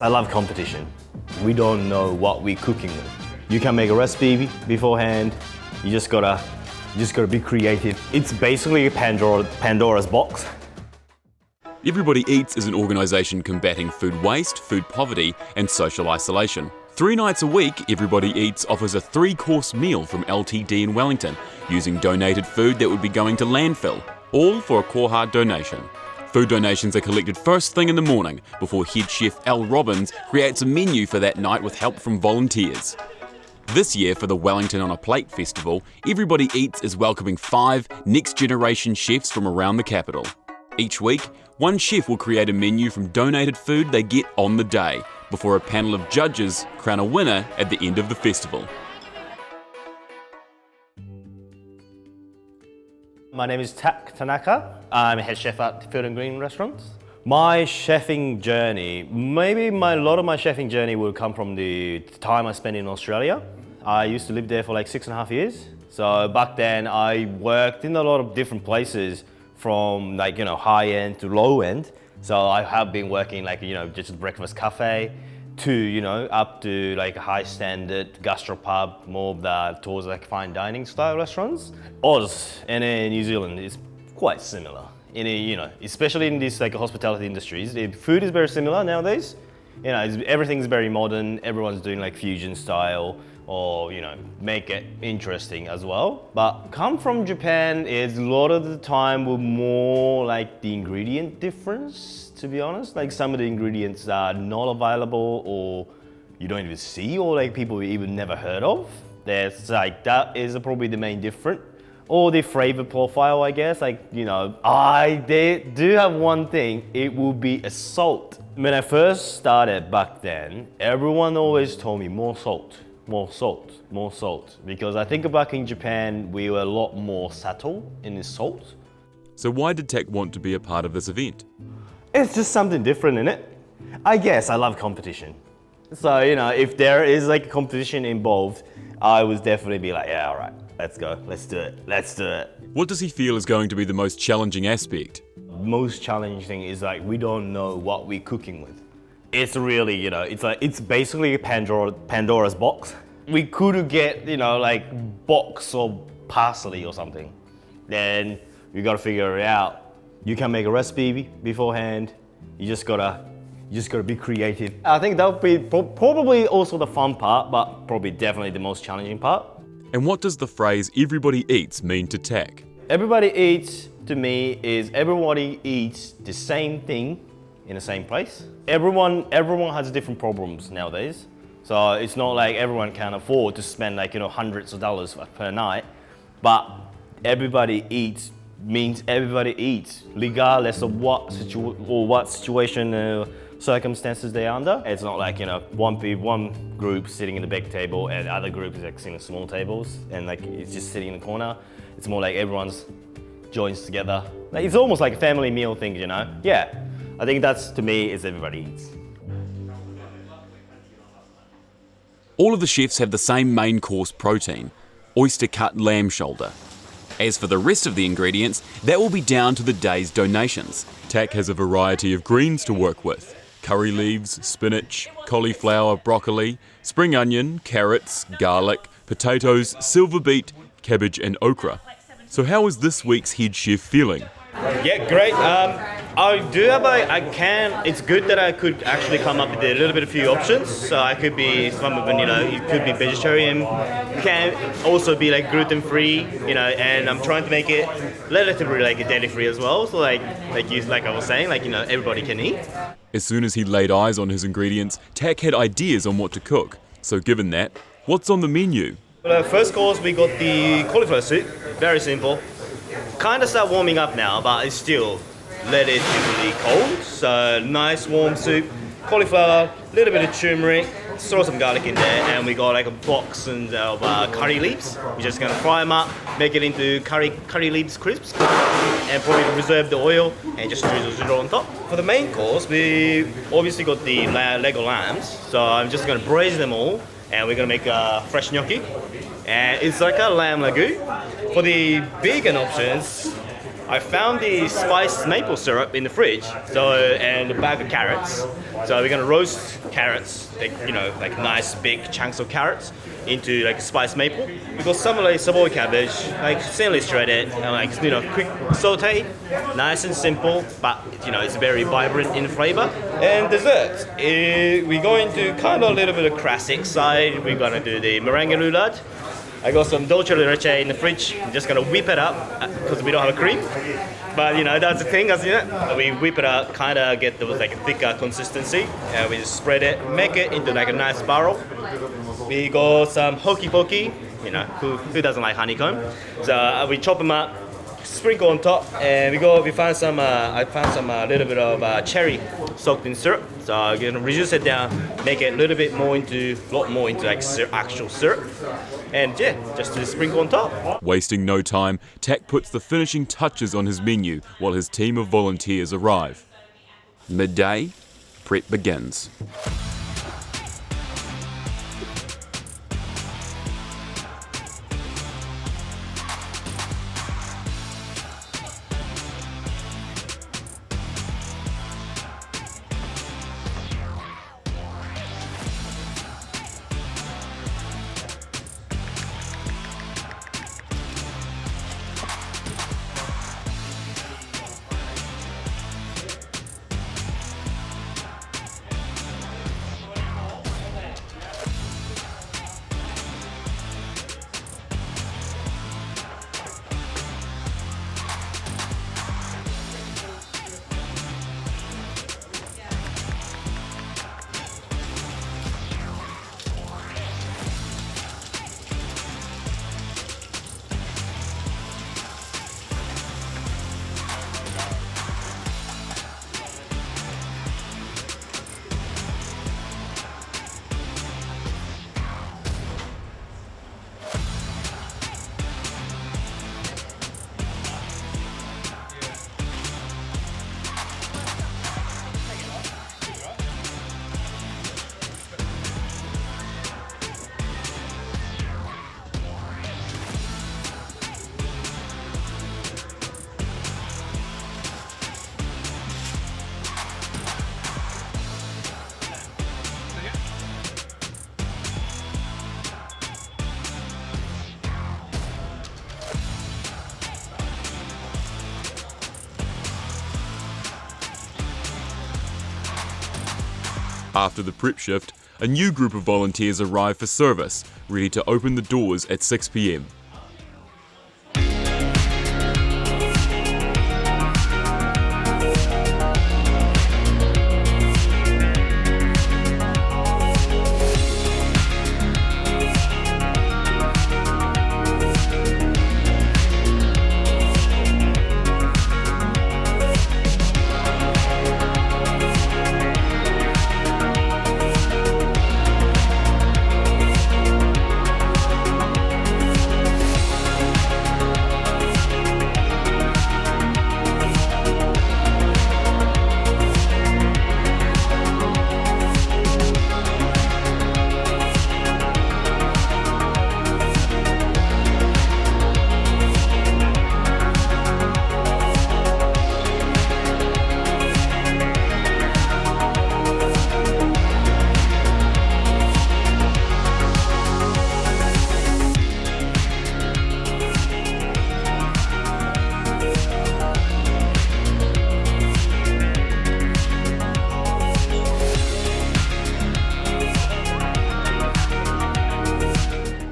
I love competition. We don't know what we're cooking with. You can make a recipe beforehand. You just gotta be creative. It's basically a Pandora's box. Everybody Eats is an organisation combating food waste, food poverty and social isolation. 3 nights a week, Everybody Eats offers a 3-course meal from LTD in Wellington, using donated food that would be going to landfill, all for a Koha donation. Food donations are collected first thing in the morning before head chef Al Robbins creates a menu for that night with help from volunteers. This year for the Wellington on a Plate festival, Everybody Eats is welcoming 5 next-generation chefs from around the capital. Each week, one chef will create a menu from donated food they get on the day, before a panel of judges crown a winner at the end of the festival. My name is Tak Tanaka. I'm a head chef at Field and Green restaurants. My chefing journey, a lot of my chefing journey will come from the time I spent in Australia. I used to live there for like 6.5 years. So back then I worked in a lot of different places from high end to low end. So I have been working just a breakfast cafe to, up to like a high standard gastropub, more of the towards like fine dining style restaurants. Oz and New Zealand is quite similar. Especially in this hospitality industries, the food is very similar nowadays. Everything's very modern. Everyone's doing like fusion style, or make it interesting as well. But come from Japan is a lot of the time with more like the ingredient difference, to be honest. Like some of the ingredients are not available, or you don't even see, or like people even never heard of. That is probably the main difference. Or the flavor profile, I guess. They do have one thing, it will be a salt. When I first started back then, everyone always told me more salt, more salt, more salt. Because I think back in Japan, we were a lot more subtle in the salt. So why did Tak want to be a part of this event? It's just something different in it. I guess I love competition. So, if there is like a competition involved, I would definitely be like, yeah, all right. Let's go, let's do it. What does he feel is going to be the most challenging aspect? Most challenging thing is we don't know what we're cooking with. It's really, it's basically a Pandora's box. We could get, box or parsley or something. Then we gotta figure it out. You can make a recipe beforehand. You just gotta be creative. I think that would be probably also the fun part, but probably definitely the most challenging part. And what does the phrase "everybody eats" mean to Tak? Everybody eats, to me, is everybody eats the same thing in the same place. Everyone has different problems nowadays. So it's not like everyone can afford to spend hundreds of dollars per night. But everybody eats means everybody eats, regardless of what situation circumstances they're under. It's not like one group sitting in the big table and the other group is sitting in small tables and it's just sitting in the corner. It's more like everyone's joins together. It's almost like a family meal thing, Yeah, I think that's, to me, is everybody eats. All of the chefs have the same main course protein, oyster cut lamb shoulder. As for the rest of the ingredients, that will be down to the day's donations. Tak has a variety of greens to work with: curry leaves, spinach, cauliflower, broccoli, spring onion, carrots, garlic, potatoes, silver beet, cabbage and okra. So how is this week's head chef feeling? Yeah, great. It's good that I could actually come up with a little bit of few options. So I could be, it could be vegetarian, can also be gluten free, and I'm trying to make it relatively dairy free as well. So like I was saying, everybody can eat. As soon as he laid eyes on his ingredients, Tak had ideas on what to cook. So given that, what's on the menu? Well, first course we got the cauliflower soup, very simple. Kind of start warming up now, but it's still let it be cold. So nice warm soup, cauliflower, a little bit of turmeric, throw some garlic in there, and we got a box of curry leaves. We're just gonna fry them up, make it into curry leaves crisps, and probably reserve the oil and just drizzle on top. For the main course, we obviously got the Lego lambs, so I'm just gonna braise them all, and we're gonna make fresh gnocchi. And it's like a lamb ragu. For the vegan options, I found the spiced maple syrup in the fridge, and a bag of carrots. So we're gonna roast carrots, like nice big chunks of carrots, into like spiced maple. We got some like Savoy cabbage, like thinly shredded, and quick saute, nice and simple, but it's very vibrant in flavor. And dessert, we're going to kind of a little bit of classic side. We're gonna do the meringue roulade. I got some Dulce de Leche in the fridge. I'm just gonna whip it up because we don't have a cream. But that's the thing, we whip it up, kind of get those like thicker consistency, and we just spread it, make it into like a nice barrel. We got some pokey, who doesn't like honeycomb? So we chop them up, sprinkle on top, and we found some. I found some little bit of cherry soaked in syrup. So I'm gonna reduce it down, make it a lot more into like actual syrup, and just to sprinkle on top. Wasting no time, Tak puts the finishing touches on his menu while his team of volunteers arrive. Midday, prep begins. After the prep shift, a new group of volunteers arrive for service, ready to open the doors at 6 p.m.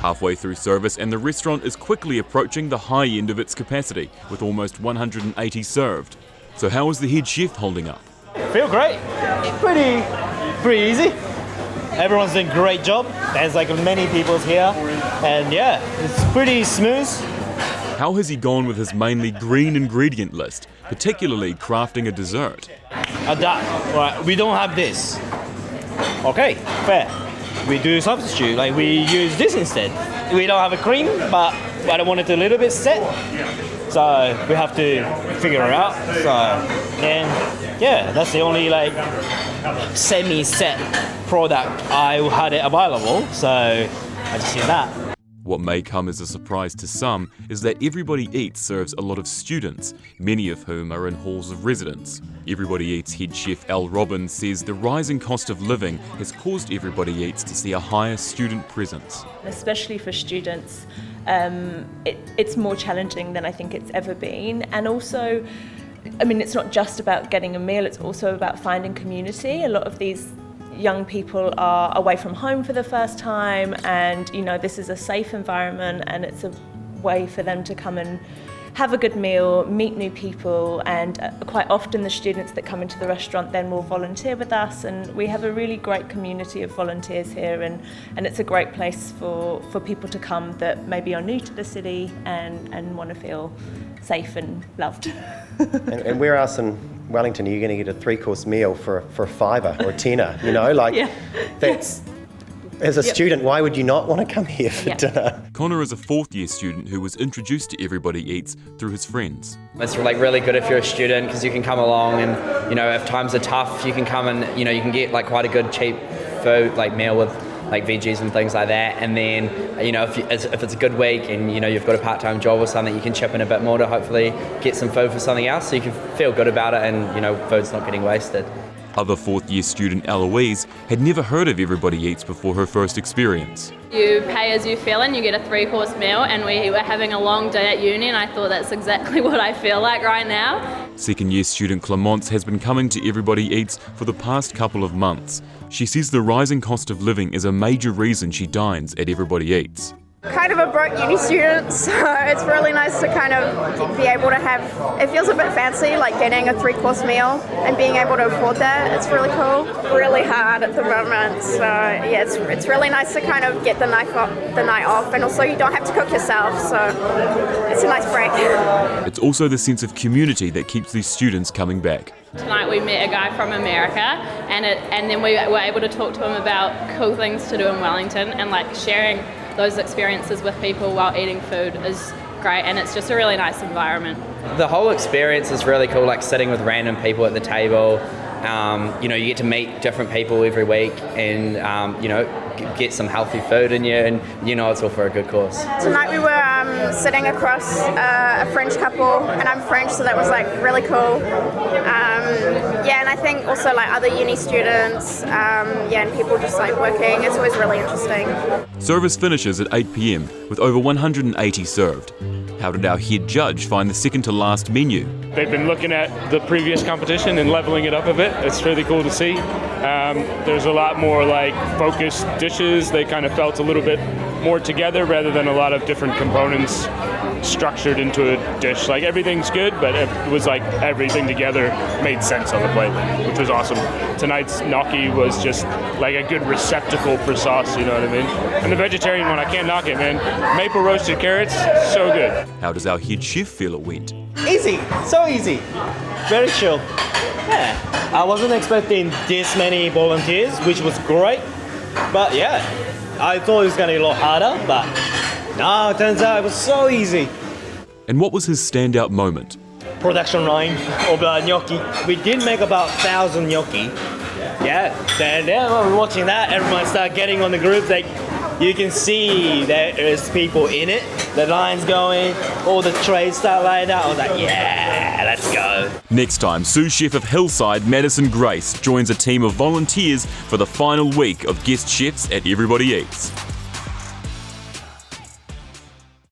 Halfway through service, and the restaurant is quickly approaching the high end of its capacity, with almost 180 served. So how is the head chef holding up? Feel great. Pretty easy. Everyone's doing a great job. There's like many people here, and it's pretty smooth. How has he gone with his mainly green ingredient list, particularly crafting a dessert? Right, we don't have this. Okay, fair. We do substitute, like we use this instead. We don't have a cream, but I want it a little bit set, so we have to figure it out. So, and that's the only like semi-set product I had it available, so I just use that. What may come as a surprise to some is that Everybody Eats serves a lot of students, many of whom are in halls of residence. Everybody Eats head chef Al Robbins says the rising cost of living has caused Everybody Eats to see a higher student presence. Especially for students, it's more challenging than I think it's ever been. And also, I mean, it's not just about getting a meal, it's also about finding community. A lot of these young people are away from home for the first time, and this is a safe environment, and it's a way for them to come and have a good meal, meet new people, and quite often the students that come into the restaurant then will volunteer with us, and we have a really great community of volunteers here, and it's a great place for people to come that maybe are new to the city and want to feel safe and loved. And where else in Wellington are you going to get a 3-course meal for a fiver or a tenner? That's, as a student, why would you not want to come here for dinner? Connor is a 4th-year student who was introduced to Everybody Eats through his friends. It's really good if you're a student, because you can come along and if times are tough, you can come and you can get quite a good cheap food meal with veggies and things like that. And then if it's a good week and you've got a part-time job or something, you can chip in a bit more to hopefully get some food for something else, so you can feel good about it and food's not getting wasted. Other 4th-year student Eloise had never heard of Everybody Eats before her first experience. You pay as you feel and you get a 3-course meal, and we were having a long day at uni and I thought that's exactly what I feel like right now. 2nd-year student Clemence has been coming to Everybody Eats for the past couple of months. She says the rising cost of living is a major reason she dines at Everybody Eats. Kind of a broke uni student, so it's really nice to kind of be able to have, it feels a bit fancy, getting a 3-course meal and being able to afford that. It's really cool. Really hard at the moment, so yeah, it's really nice to kind of get the night off, and also you don't have to cook yourself, so it's a nice break. It's also the sense of community that keeps these students coming back. Tonight we met a guy from America, and then we were able to talk to him about cool things to do in Wellington, and sharing those experiences with people while eating food is great, and it's just a really nice environment. The whole experience is really cool, sitting with random people at the table. You get to meet different people every week, and get some healthy food in you, and it's all for a good cause. Tonight we were sitting across a French couple, and I'm French, so that was really cool. And I think also other uni students, and people just working. It's always really interesting. Service finishes at 8 p.m. with over 180 served. How did our head judge find the second to last menu? They've been looking at the previous competition and leveling it up a bit. It's really cool to see. There's a lot more focused dishes. They kind of felt a little bit more together rather than a lot of different components structured into a dish. Everything's good, but it was everything together made sense on the plate, which was awesome. Tonight's gnocchi was just a good receptacle for sauce, you know what I mean? And the vegetarian one, I can't knock it, man. Maple roasted carrots, so good. How does our head chef feel it went? Easy, so easy, very chill. Yeah, I wasn't expecting this many volunteers, which was great. But yeah, I thought it was gonna be a lot harder, but no, it turns out it was so easy. And what was his standout moment? Production line of gnocchi. We did make about 1,000 gnocchi. Yeah, then when we're watching that, everyone started getting on the group. You can see there is people in it. The line's going, all the trays start laying out. I was like, yeah, let's go. Next time, sous chef of Hillside, Madison Grace, joins a team of volunteers for the final week of guest chefs at Everybody Eats.